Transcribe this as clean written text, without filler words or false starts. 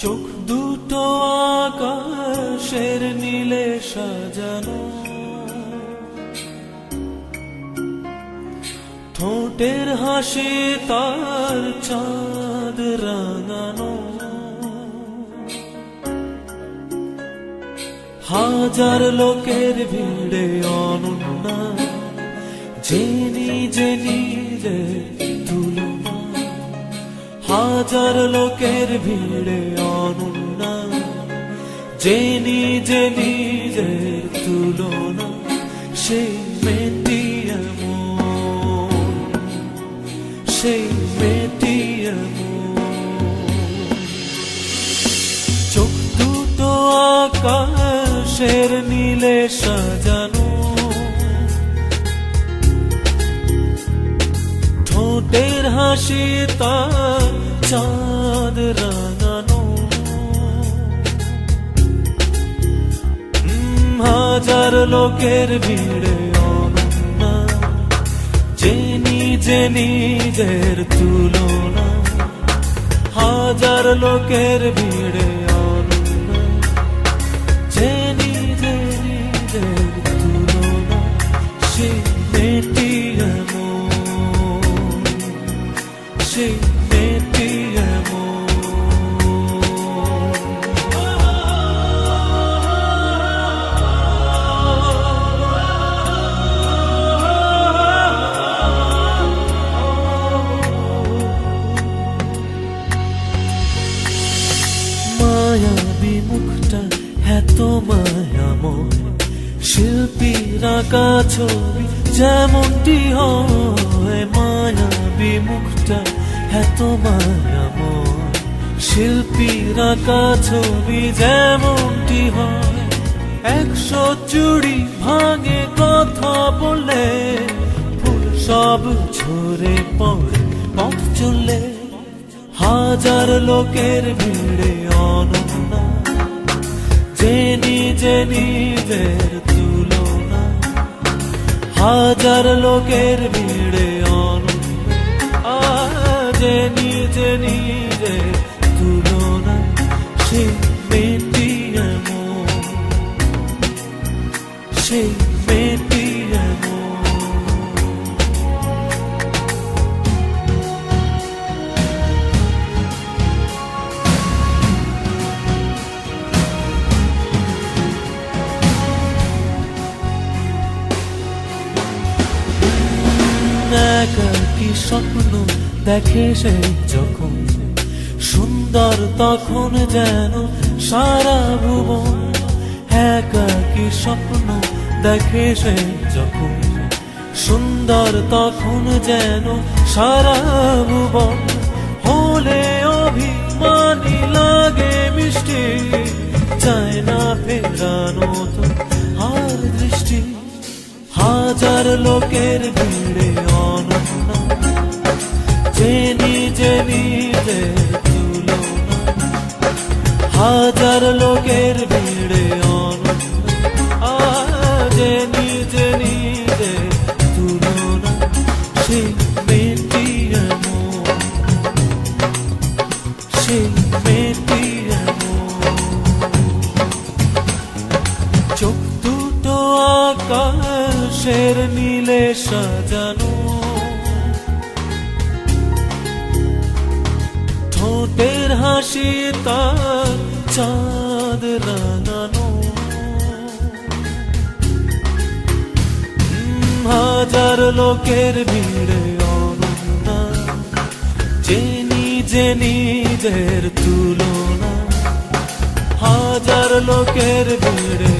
চোখ দুটো আকাশের নীলে সাজানো, ঠোঁটের হাসি তার চাঁদ রাঙানো, হাজার লোকের ভিড়ে অনন্যা, যে নিজে নিজে তুলনা, হাজার লোকের ভিড়ে অনন্যা, যে নিজে নিজে তুলনা, সেই মেয়েটি এমন, সেই মেয়েটি এমন। চোখ দুটো আকাশের নীলে সাজানো, ঠোঁটের হাসি তার চাঁদ রাঙানো, হাজার লোকের ভিড়ে অনন্যা, যে নিজে নিজের তুলনা, হাজার লোকের ভিড়ে অনন্যা, যে নিজে নিজের তুলনা, সেই মেয়েটি এমন, সেই মেয়েটি এমন। মায়াবী মুখটা এত মায়াময়, শিল্পীর আঁকা ছবি যেমনটি হয়, মায়াবী মুখটা এত মায়াময়, শিল্পীর আঁকা ছবি যেমনটি হয়। 100 চুড়ি ভাঙে কথা বলে, ফুল সব ঝরে পড়ে পথ চলে, হাজার লোকের ভিড়ে অনন্যা, যে নিজে নিজের তুলনা, হাজার লোকের ভিড়ে অনন্যা, যে নিজে নিজের তুলনা, সেই মেয়েটি এমন, সেই মেয়েটি এমন। একাকী স্বপ্ন দেখে সে যখন, সুন্দর তখন যেন সারা ভুবন, একাকী স্বপ্ন দেখে সে যখন, সুন্দর তখন যেন সারা ভুবন, হলে অভিমানী লাগে মিষ্টি, চায় না ফেরানো তো আর দৃষ্টি, হাজার লোকের ভিড়ে অনন্যা, যে নিজে নিজের তুলনা, হাজার লোকের ভিড়ে অনন্যা, যে নিজে নিজের তুলনা, সেই মেয়েটি এমন, সেই মেয়েটি এমন। চোখ দুটো আকাশের নীলে সাজানো, ঠোঁটের হাসি তার চাঁদ রাঙানো, হাজার লোকের ভিড়ে অনন্যা, যে নিজে নিজের তুলনা, হাজার লোকের ভিড়ে